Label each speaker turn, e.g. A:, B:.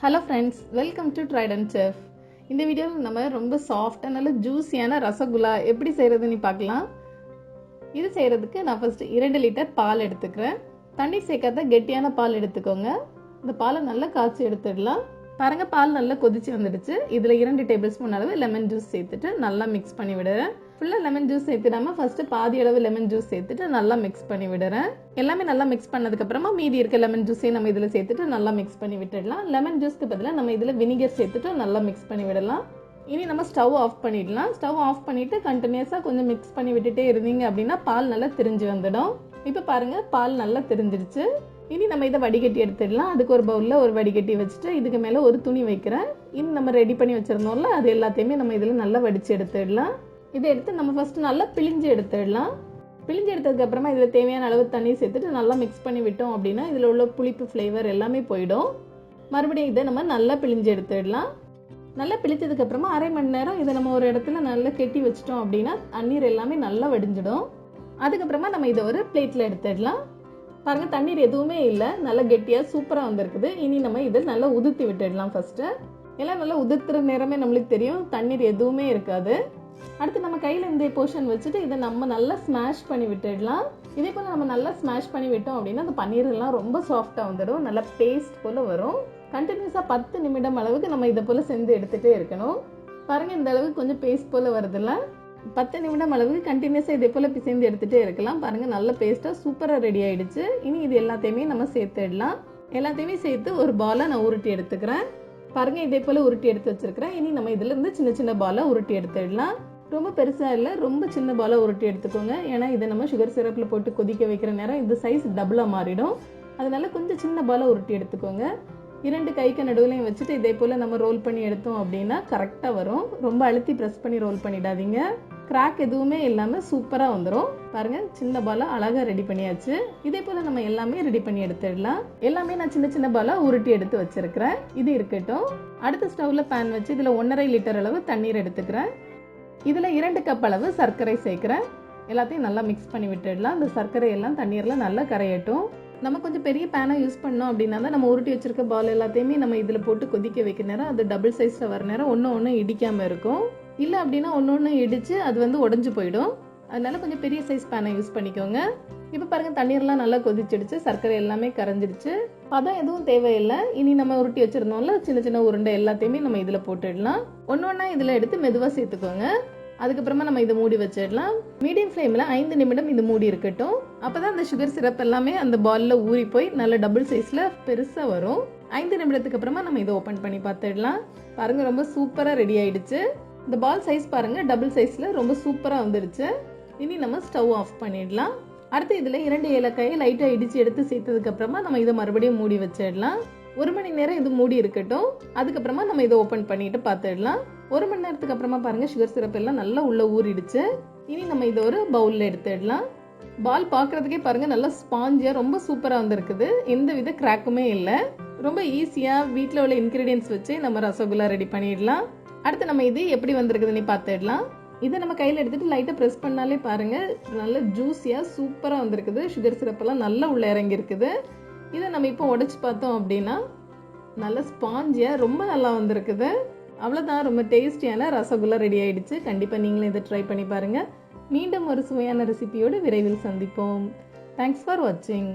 A: Hello friends, welcome to Triton chef. இந்த வீடியோவில் நம்ம ரொம்ப சாஃப்டாக நல்ல ஜூஸியான ரசகுல்லா எப்படி செய்கிறதுன்னு பார்க்கலாம். இது செய்கிறதுக்கு நான் ஃபஸ்ட்டு 2 லிட்டர் பால் எடுத்துக்கிறேன். தண்ணி சேர்க்காத கெட்டியான பால் எடுத்துக்கோங்க. இந்த பாலை நல்லா காய்ச்சி எடுத்துடலாம். பாருங்கள், பால் நல்லா கொதிச்சு வந்துடுச்சு. இதில் 2 டேபிள் ஸ்பூன் அளவு லெமன் ஜூஸ் சேர்த்துட்டு நல்லா மிக்ஸ் பண்ணி விடுறேன். ஃபுல்லாக லெமன் ஜூஸ் சேர்த்துடாமல் ஃபஸ்ட்டு பாதி அளவு லெமன் ஜூஸ் சேர்த்துட்டு நல்லா மிக்ஸ் பண்ணி விடுறேன். எல்லாமே நல்லா மிக்ஸ் பண்ணதுக்கப்புறமா மீதி இருக்க லெமன் ஜூஸையும் நம்ம இதில் சேர்த்துட்டு நல்லா மிக்ஸ் பண்ணி விட்டுடலாம். லெமன் ஜூஸ்க்கு பதிலாக நம்ம இதில் வினிகர் சேர்த்துட்டு நல்லா மிக்ஸ் பண்ணி விடலாம். இனி நம்ம ஸ்டவ் ஆஃப் பண்ணிடலாம். ஸ்டவ் ஆஃப் பண்ணிவிட்டு கண்டினியூஸாக கொஞ்சம் மிக்ஸ் பண்ணி விட்டுட்டே இருந்தீங்க அப்படின்னா பால் நல்லா திரிஞ்சு வந்துடும். இப்போ பாருங்கள், பால் நல்லா திரிஞ்சிருச்சு. இனி நம்ம இதை வடிகட்டி எடுத்துடலாம். அதுக்கு ஒரு பவுலில் ஒரு வடிகட்டி வச்சுட்டு இதுக்கு மேலே ஒரு துணி வைக்கிறேன். இனி நம்ம ரெடி பண்ணி வச்சுருந்தோம்ல, அது எல்லாத்தையுமே நம்ம இதில் நல்லா வடித்து எடுத்துடலாம். இதை எடுத்து நம்ம ஃபஸ்ட்டு நல்லா பிழிஞ்சு எடுத்துடலாம். பிழிஞ்சு எடுத்ததுக்கப்புறமா இதில் தேவையான அளவு தண்ணி சேர்த்துட்டு நல்லா மிக்ஸ் பண்ணி விட்டோம் அப்படின்னா இதில் உள்ள புளிப்பு ஃப்ளேவர் எல்லாமே போயிடும். மறுபடியும் இதை நம்ம நல்லா பிழிஞ்சு எடுத்துடலாம். நல்லா பிழிச்சதுக்கப்புறமா அரை மணி நேரம் இதை நம்ம ஒரு இடத்துல நல்லா கெட்டி வச்சிட்டோம் அப்படின்னா தண்ணீர் எல்லாமே நல்லா வடிஞ்சிடும். அதுக்கப்புறமா நம்ம இதை ஒரு பிளேட்டில் எடுத்துடலாம். பாருங்கள், தண்ணீர் எதுவுமே இல்லை, நல்லா கெட்டியாக சூப்பராக வந்திருக்குது. இனி நம்ம இதை நல்லா உதுர்த்தி விட்டுடலாம். ஃபஸ்ட்டு எல்லாம் நல்லா உதிர்த்துற நேரமே நம்மளுக்கு தெரியும், தண்ணீர் எதுவுமே இருக்காது. அடுத்து நம்ம கையில் இந்த போர்ஷன் வச்சுட்டு இதை நம்ம நல்லா ஸ்மாஷ் பண்ணி விட்டுடலாம். இதே போல் நம்ம நல்லா ஸ்மாஷ் பண்ணி விட்டோம் அப்படின்னா அந்த பன்னீர்லாம் ரொம்ப சாஃப்டாக வந்துடும், நல்லா பேஸ்ட் போல் வரும். கண்டினியூஸாக 10 நிமிடம் அளவுக்கு நம்ம இதை போல் செஞ்சு எடுத்துகிட்டே இருக்கணும். பாருங்கள், இந்த அளவுக்கு கொஞ்சம் பேஸ்ட் போல் வருதுல்ல. 10 நிமிடம் அளவுக்கு கண்டினியூஸாக இதே போல் பிசைந்து எடுத்துகிட்டே இருக்கலாம். பாருங்கள், நல்ல பேஸ்ட்டாக சூப்பராக ரெடி ஆகிடுச்சு. இனி இது எல்லாத்தையுமே நம்ம சேர்த்துடலாம். எல்லாத்தையுமே சேர்த்து ஒரு பாலை நான் உருட்டி எடுத்துக்கிறேன். பாருங்கள், இதே போல் உருட்டி எடுத்து வச்சுருக்கிறேன். இனி நம்ம இதிலேருந்து சின்ன சின்ன பாலை உருட்டி எடுத்துடலாம். ரொம்ப பெருசாக இல்லை, ரொம்ப சின்ன பாலை உருட்டி எடுத்துக்கோங்க. ஏன்னா இதை நம்ம சுகர் சிரப்பில் போட்டு கொதிக்க வைக்கிற நேரம் இது சைஸ் டபுளாக மாறிடும். அதனால கொஞ்சம் சின்ன பாலை உருட்டி எடுத்துக்கோங்க. 2 கைக்கு நடுவுலையும் வச்சுட்டு இதே போல் நம்ம ரோல் பண்ணி எடுத்தோம் அப்படின்னா கரெக்டாக வரும். ரொம்ப அழுத்தி ப்ரெஸ் பண்ணி ரோல் பண்ணிடாதீங்க. கிராக் எதுவுமே இல்லாமல் சூப்பராக வந்துடும். பாருங்கள், சின்ன பாலாக அழகாக ரெடி பண்ணியாச்சு. இதே போல் நம்ம எல்லாமே ரெடி பண்ணி எடுத்துடலாம். எல்லாமே நான் சின்ன சின்ன பாலாக உருட்டி எடுத்து வச்சுருக்கிறேன். இது இருக்கட்டும். அடுத்த ஸ்டவ்வில் பேன் வச்சு இதில் 1.5 லிட்டர் அளவு தண்ணீர் எடுத்துக்கிறேன். இதில் 2 கப் அளவு சர்க்கரை சேர்க்குறேன். எல்லாத்தையும் நல்லா மிக்ஸ் பண்ணி விட்டுடலாம். இந்த சர்க்கரை எல்லாம் தண்ணீரில் நல்லா கரையட்டும். நம்ம கொஞ்சம் பெரிய பேனை யூஸ் பண்ணோம் அப்படின்னா தான் நம்ம உருட்டி வச்சிருக்க பால் எல்லாத்தையுமே நம்ம இதில் போட்டு கொதிக்க வைக்கிற நேரம் அது டபுள் சைஸில் வர நேரம் ஒன்று இடிக்காமல் இருக்கும். இல்லை அப்படின்னா ஒன்று இடித்து அது உடஞ்சி போயிடும். அதனால கொஞ்சம் பெரிய சைஸ் பேனை யூஸ் பண்ணிக்கோங்க. இப்போ பாருங்கள், தண்ணீர்லாம் நல்லா கொதிச்சிடுச்சு, சர்க்கரை எல்லாமே கரைஞ்சிடுச்சு. பதம் எதுவும் தேவையில்லை. இனி நம்ம உருட்டி வச்சுருந்தோம்ல சின்ன சின்ன உருண்டை எல்லாத்தையுமே நம்ம இதில் போட்டுடலாம். ஒன்றா இதில் எடுத்து மெதுவாக சேர்த்துக்கோங்க. அதுக்கப்புறமா நம்ம இதை மூடி வச்சிடலாம். மீடியம் ஃப்ளேமில் 5 நிமிடம் இது மூடி இருக்கட்டும். அப்போ தான் அந்த சுகர் சிரப் எல்லாமே அந்த பாலில் ஊறி போய் நல்ல டபுள் சைஸில் பெருசாக வரும். 5 நிமிடத்துக்கு அப்புறமா நம்ம இதை ஓப்பன் பண்ணி பார்த்துடலாம். பாருங்கள், ரொம்ப சூப்பராக ரெடி ஆகிடுச்சு. இந்த பால் சைஸ் பாருங்கள், டபுள் சைஸில் ரொம்ப சூப்பராக வந்துடுச்சு. இனி நம்ம ஸ்டவ் ஆஃப் பண்ணிடலாம். அடுத்து இதில் 2 ஏலக்காயை லைட்டாக இடித்து எடுத்து சேர்த்ததுக்கப்புறமா நம்ம இதை மறுபடியும் மூடி வச்சிடலாம். 1 மணி நேரம் இது மூடி இருக்கட்டும். அதுக்கப்புறமா நம்ம இதை ஓப்பன் பண்ணிட்டு பார்த்துடலாம். 1 மணி நேரத்துக்கு அப்புறமா பாருங்கள், சுகர் சிரப் எல்லாம் நல்லா உள்ளே ஊறிடுச்சு. இனி நம்ம இதை ஒரு பவுலில் எடுத்துடலாம். பால் பார்க்குறதுக்கே பாருங்கள், நல்லா ஸ்பாஞ்சியாக ரொம்ப சூப்பராக வந்துருக்குது. எந்த வித கிராக்குமே இல்லை. ரொம்ப ஈஸியாக வீட்டில் உள்ள இன்க்ரீடியன்ஸ் வச்சு நம்ம ரசகுல்லா ரெடி பண்ணிடலாம். அடுத்து நம்ம இது எப்படி வந்திருக்குதுன்னு பார்த்துடலாம். இதை நம்ம கையில் எடுத்துகிட்டு லைட்டாக ப்ரெஸ் பண்ணாலே பாருங்கள், நல்ல ஜூஸியாக சூப்பராக வந்திருக்குது. சுகர் சிரப்பெல்லாம் நல்லா உள்ளே இறங்கியிருக்குது. இதை நம்ம இப்போ உடைச்சி பார்த்தோம் அப்படின்னா நல்ல ஸ்பாஞ்சியாக ரொம்ப நல்லா வந்திருக்குது. அவ்வளோதான், ரொம்ப டேஸ்டியான ரசகுல்லா ரெடி ஆகிடுச்சு. கண்டிப்பாக நீங்களும் இதை ட்ரை பண்ணி பாருங்கள். மீண்டும் ஒரு சுவையான ரெசிபியோடு விரைவில் சந்திப்போம். தேங்க்ஸ் ஃபார் வாட்சிங்.